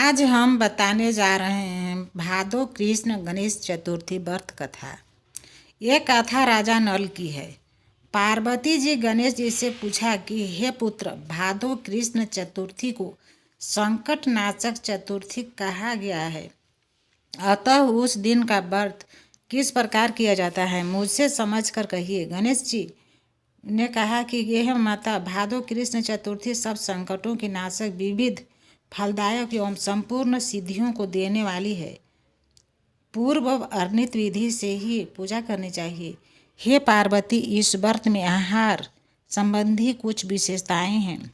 आज हम बताने जा रहे हैं भादो कृष्ण गणेश चतुर्थी व्रत कथा। ये कथा राजा नल की है। पार्वती जी गणेश जी से पूछा कि हे पुत्र, भादो कृष्ण चतुर्थी को संकट नाशक चतुर्थी कहा गया है, अतः उस दिन का व्रत किस प्रकार किया जाता है, मुझसे समझ कर कहिए। गणेश जी ने कहा कि यह माता, भादो कृष्ण चतुर्थी सब संकटों की नाशक, विविध फलदायक एवं संपूर्ण सिद्धियों को देने वाली है। पूर्व वर्णित विधि से ही पूजा करनी चाहिए। हे पार्वती, इस व्रत में आहार संबंधी कुछ विशेषताएं हैं,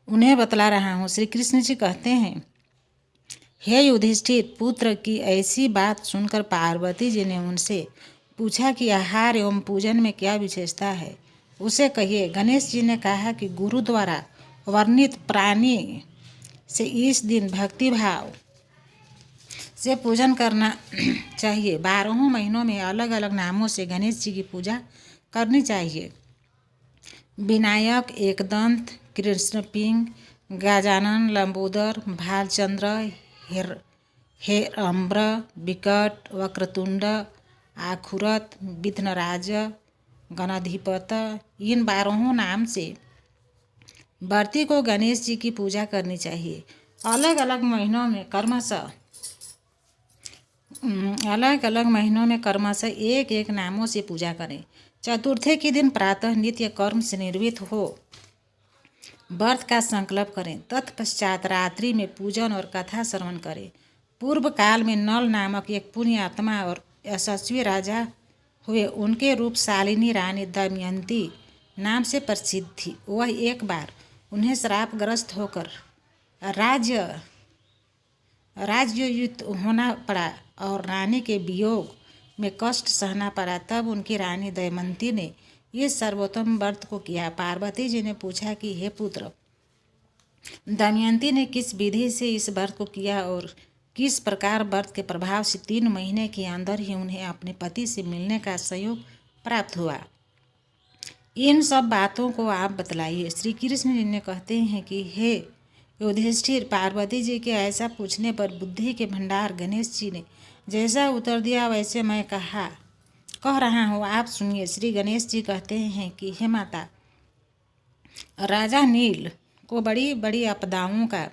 उन्हें बतला रहा हूँ। श्री कृष्ण जी कहते हैं, हे युधिष्ठिर पुत्र, की ऐसी बात सुनकर पार्वती जी ने उनसे पूछा कि आहार एवं पूजन में क्या विशेषता है, उसे कहिए। गणेश जी ने कहा कि गुरु द्वारा वर्णित प्राणी से इस दिन भक्ति भाव से पूजन करना चाहिए। 12 महीनों में अलग अलग नामों से गणेश जी की पूजा करनी चाहिए। विनायक, एकदंत, कृष्णपिंग, गजानन, लंबोदर, भालचंद्र, हेरम्ब्र, विकट, वक्रतुंड, आखुरत, विघ्नराज, गणाधिपत, इन 12 नाम से व्रती को गणेश जी की पूजा करनी चाहिए। अलग अलग महीनों में कर्मशः एक एक नामों से पूजा करें। चतुर्थी के दिन प्रातः नित्य कर्म से निर्वृत्त हो व्रत का संकल्प करें। तत्पश्चात रात्रि में पूजन और कथा श्रवण करें। पूर्व काल में नल नामक एक पुण्य आत्मा और यशस्वी राजा हुए। उनके रूप शालिनी रानी दमयंती नाम से प्रसिद्ध थी। वह एक बार उन्हें श्रापग्रस्त होकर राज्यच्युत होना पड़ा और रानी के वियोग में कष्ट सहना पड़ा। तब उनकी रानी दमयंती ने इस सर्वोत्तम व्रत को किया। पार्वती जी ने पूछा कि हे पुत्र, दमयंती ने किस विधि से इस व्रत को किया और किस प्रकार व्रत के प्रभाव से 3 महीने के अंदर ही उन्हें अपने पति से मिलने का संयोग प्राप्त हुआ। इन सब बातों को आप बतलाइए। श्री कृष्ण जी ने कहते हैं कि हे युधिष्ठिर, पार्वती जी के ऐसा पूछने पर बुद्धि के भंडार गणेश जी ने जैसा उत्तर दिया वैसे मैं कह रहा हूँ, आप सुनिए। श्री गणेश जी कहते हैं कि हे माता, राजा नील को बड़ी बड़ी आपदाओं का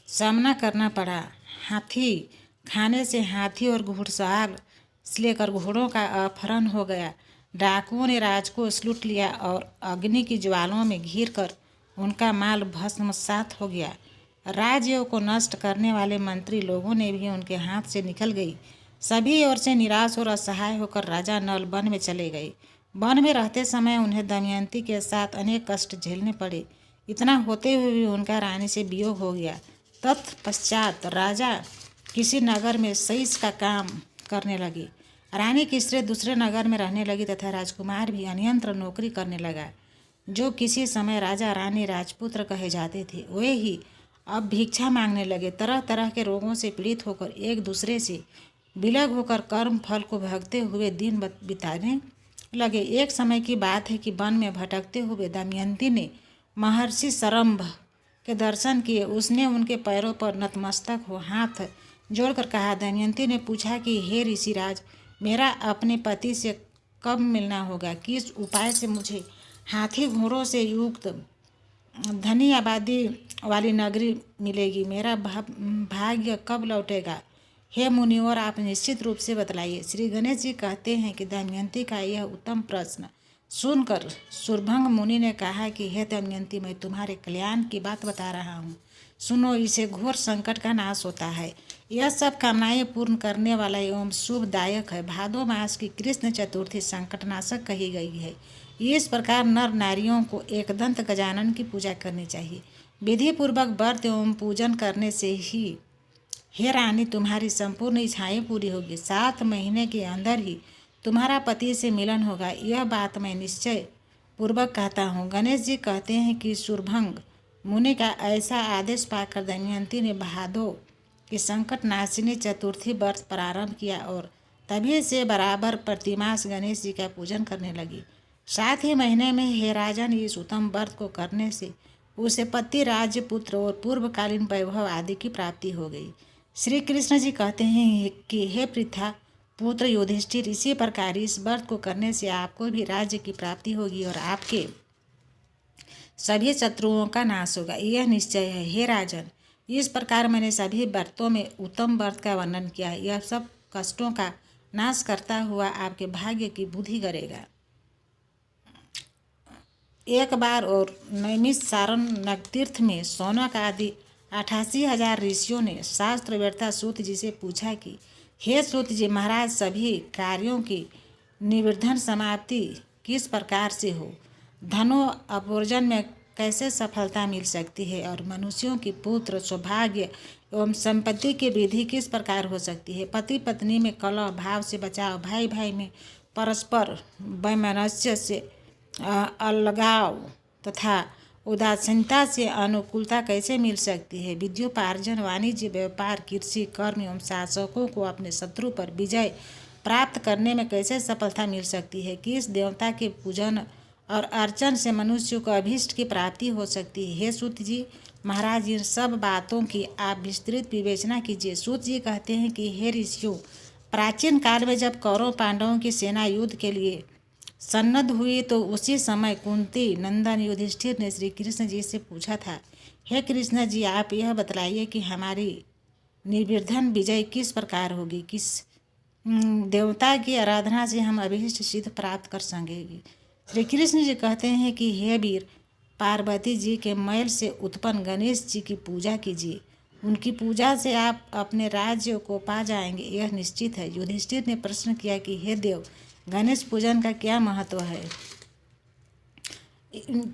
सामना करना पड़ा। हाथी खाने से हाथी और घुड़सवार से लेकर घोड़ों का अपहरण हो गया। डाकुओं ने राज को लूट लिया और अग्नि की ज्वालों में घिर कर उनका माल भस्मसात हो गया। राज्यों को नष्ट करने वाले मंत्री लोगों ने भी उनके हाथ से निकल गई। सभी ओर से निराश और असहाय होकर राजा नल वन में चले गए। वन में रहते समय उन्हें दमयंती के साथ अनेक कष्ट झेलने पड़े। इतना होते हुए भी उनका रानी से वियोग हो गया। तत्पश्चात राजा किसी नगर में सईस का काम करने लगे। रानी किसी दूसरे नगर में रहने लगी तथा राजकुमार भी अन्यत्र नौकरी करने लगा। जो किसी समय राजा रानी राजपुत्र कहे जाते थे, वे ही अब भिक्षा मांगने लगे। तरह तरह के रोगों से पीड़ित होकर एक दूसरे से विलग होकर कर्म फल को भोगते हुए दिन बिताने लगे। एक समय की बात है कि वन में भटकते हुए दमयंती ने महर्षि सरम्भ के दर्शन किए। उसने उनके पैरों पर नतमस्तक हो हाथ जोड़कर कहा। दमयंती ने पूछा कि हे ऋषिराज, मेरा अपने पति से कब मिलना होगा? किस उपाय से मुझे हाथी घोड़ों से युक्त धनी आबादी वाली नगरी मिलेगी? मेरा भाग्य कब लौटेगा? हे मुनिवर, आप निश्चित रूप से बतलाइए। श्री गणेश जी कहते हैं कि दमयंती का यह उत्तम प्रश्न सुनकर सुरभंग मुनि ने कहा कि हे दमयंती, मैं तुम्हारे कल्याण की बात बता रहा हूँ, सुनो। इसे घोर संकट का नाश होता है। यह सब कामनाएं पूर्ण करने वाला एवं शुभदायक है। भादो मास की कृष्ण चतुर्थी संकटनाशक कही गई है। इस प्रकार नर नारियों को एकदंत गजानन की पूजा करनी चाहिए। विधि पूर्वक व्रत एवं पूजन करने से ही हे रानी, तुम्हारी संपूर्ण इच्छाएं पूरी होगी। 7 महीने के अंदर ही तुम्हारा पति से मिलन होगा। यह बात मैं निश्चय पूर्वक कहता हूँ। गणेश जी कहते हैं कि सुरभंग मुनि का ऐसा आदेश पाकर दमयंती ने भादो की संकट नाशिनी चतुर्थी व्रत प्रारंभ किया और तभी से बराबर प्रतिमास गणेश जी का पूजन करने लगी। 7 ही महीने में हे राजन, इस उत्तम व्रत को करने से उसे पति, राज्य, पुत्र और पूर्वकालीन वैभव आदि की प्राप्ति हो गई। श्री कृष्ण जी कहते हैं कि हे पृथा पुत्र युधिष्ठिर, इसी प्रकार इस व्रत को करने से आपको भी राज्य की प्राप्ति होगी और आपके सभी शत्रुओं का नाश होगा, यह निश्चय है। हे राजन, इस प्रकार मैंने सभी व्रतों में उत्तम व्रत का वर्णन किया है। यह सब कष्टों का नाश करता हुआ आपके भाग्य की बुद्धि करेगा। एक बार और नैमिषारण्य नगतीर्थ में सौनक आदि 88,000 ऋषियों ने शास्त्र वेत्ता सूत जी से पूछा कि हे सूत जी महाराज, सभी कार्यों की निवर्धन समाप्ति किस प्रकार से हो? धनो अपूर्जन में कैसे सफलता मिल सकती है? और मनुष्यों की पुत्र, सौभाग्य एवं संपत्ति की वृद्धि किस प्रकार हो सकती है? पति पत्नी में कलह भाव से बचाव, भाई भाई में परस्पर वैमनस्य से अलगाव तथा उदासीनता से अनुकूलता कैसे मिल सकती है? विद्योपार्जन, वाणिज्य, व्यापार, कृषि, कर्म एवं शासकों को अपने शत्रु पर विजय प्राप्त करने में कैसे सफलता मिल सकती है? किस देवता के पूजन और अर्चन से मनुष्य को अभीष्ट की प्राप्ति हो सकती है? हे सूत जी महाराज, इन सब बातों की आप विस्तृत विवेचना कीजिए। सूत जी कहते हैं कि हे ऋषियों, प्राचीन काल में जब कौरव पांडवों की सेना युद्ध के लिए सन्नद्ध हुई तो उसी समय कुंती नंदन युधिष्ठिर ने श्री कृष्ण जी से पूछा था, हे कृष्ण जी, आप यह बतलाइए कि हमारी निर्विघ्न विजय किस प्रकार होगी? किस देवता की आराधना से हम अभीष्ट सिद्ध प्राप्त कर सकेंगे? श्री कृष्ण जी कहते हैं कि हे वीर, पार्वती जी के मैल से उत्पन्न गणेश जी की पूजा कीजिए। उनकी पूजा से आप अपने राज्य को पा जाएंगे, यह निश्चित है। युधिष्ठिर ने प्रश्न किया कि हे देव, गणेश पूजन का क्या महत्व है?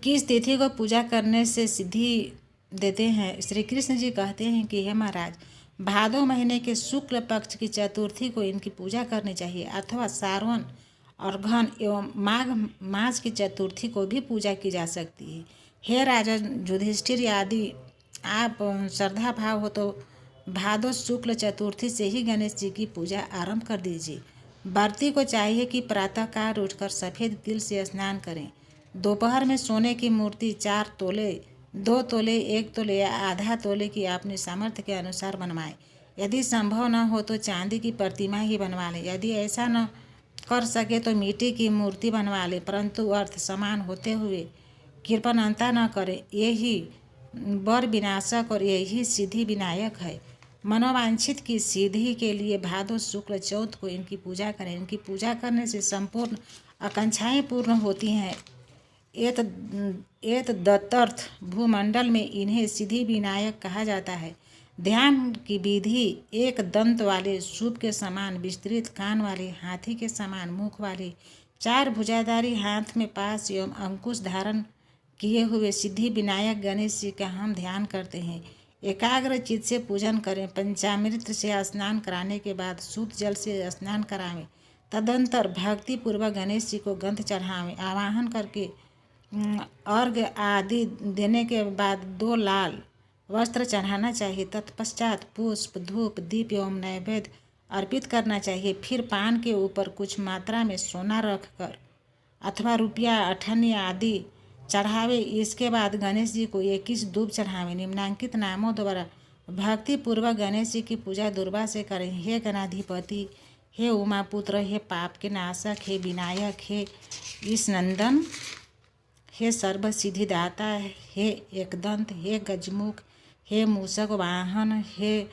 किस तिथि को पूजा करने से सिद्धि देते हैं? श्री कृष्ण जी कहते हैं कि हे महाराज, भादो महीने के शुक्ल पक्ष की चतुर्थी को इनकी पूजा करनी चाहिए, अथवा सावन और घन एवं माघ मास की चतुर्थी को भी पूजा की जा सकती है। हे राजा युधिष्ठिर आदि, आप श्रद्धा भाव हो तो भादो शुक्ल चतुर्थी से ही गणेश जी की पूजा आरंभ कर दीजिए। व्रती को चाहिए कि प्रातःकाल उठकर सफ़ेद तिल से स्नान करें। दोपहर में सोने की मूर्ति 4 तोले, 2 तोले, 1 तोले या आधा तोले की अपने सामर्थ्य के अनुसार बनवाएं। यदि संभव न हो तो चांदी की प्रतिमा ही बनवा लें। यदि ऐसा न कर सके तो मिट्टी की मूर्ति बनवा ले, परंतु अर्थ समान होते हुए कृपणता न करें। यही वर विनाशक और यही सिद्धि विनायक है। मनोवांछित की सिद्धि के लिए भादो शुक्ल चौथ को इनकी पूजा करें। इनकी पूजा करने से संपूर्ण आकांक्षाएं पूर्ण होती हैं। एत दत्तर्थ भूमंडल में इन्हें सिद्धि विनायक कहा जाता है। ध्यान की विधि एक दंत वाले सूप के समान विस्तृत कान वाले, हाथी के समान मुख वाले, 4 भुजाधारी, हाथ में पास एवं अंकुश धारण किए हुए सिद्धि विनायक गणेश जी का हम ध्यान करते हैं। एकाग्र चित्त से पूजन करें। पंचामृत से स्नान कराने के बाद शुद्ध जल से स्नान करावें। तदंतर भक्ति पूर्वक गणेश जी को गंध चढ़ावें। आवाहन करके अर्घ्य आदि देने के बाद 2 लाल वस्त्र चढ़ाना चाहिए। तत्पश्चात पुष्प, धूप, दीप एवं नैवेद्य अर्पित करना चाहिए। फिर पान के ऊपर कुछ मात्रा में सोना रखकर अथवा रुपया, अठन्नी आदि चढ़ावे। इसके बाद गणेश जी को 21 दूब चढ़ावे। निम्नांकित नामों द्वारा भक्ति पूर्वक गणेश जी की पूजा दुर्वा से करें। हे गणाधिपति, हे उमापुत्र, हे पाप के नाशक, हे विनायक, हे ईशनंदन, हे सर्व सिद्धिदाता, हे एकदंत, हे गजमुख, हे मूषक वाहन, हे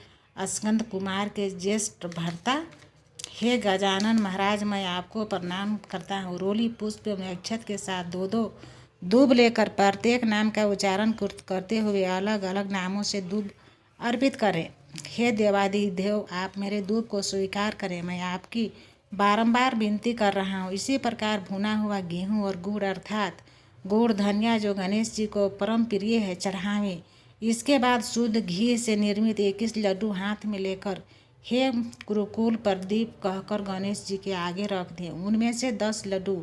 स्कंद कुमार के ज्येष्ठ भर्ता, हे गजानन महाराज, मैं आपको प्रणाम करता हूँ। रोली पुष्प में अक्षत के साथ 2-2 दूब लेकर प्रत्येक नाम का उच्चारण करते हुए अलग अलग नामों से दूब अर्पित करें। हे देवाधिदेव, आप मेरे दूब को स्वीकार करें। मैं आपकी बारंबार विनती कर रहा हूँ। इसी प्रकार भुना हुआ गेहूँ और गुड़ अर्थात गुड़ धनिया जो गणेश जी को परम प्रिय है चढ़ावें। इसके बाद शुद्ध घी से निर्मित 21 लड्डू हाथ में लेकर हे कुरुकुल प्रदीप कहकर गणेश जी के आगे रख दें। उनमें से 10 लड्डू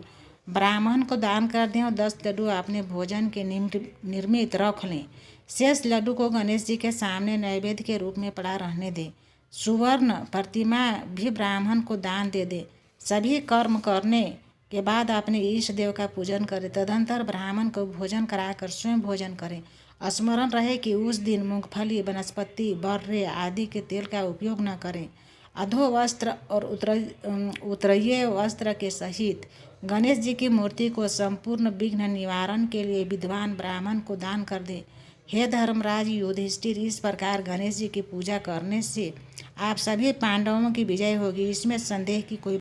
ब्राह्मण को दान कर दें और 10 लड्डू अपने भोजन के निर्मित रख लें। शेष लड्डू को गणेश जी के सामने नैवेद्य के रूप में पड़ा रहने दें। सुवर्ण प्रतिमा भी ब्राह्मण को दान दे दें। सभी कर्म करने के बाद अपने ईष्ट देव का पूजन करें। तदंतर ब्राह्मण को भोजन कराकर स्वयं भोजन करें स्मरण रहे कि उस दिन मूंगफली, वनस्पति, बर्रे आदि के तेल का उपयोग न करें। अधो वस्त्र और उत्तरीय वस्त्र के सहित गणेश जी की मूर्ति को संपूर्ण विघ्न निवारण के लिए विद्वान ब्राह्मण को दान कर दे। हे धर्मराज युधिष्ठिर, इस प्रकार गणेश जी की पूजा करने से आप सभी पांडवों की विजय होगी, इसमें संदेह की कोई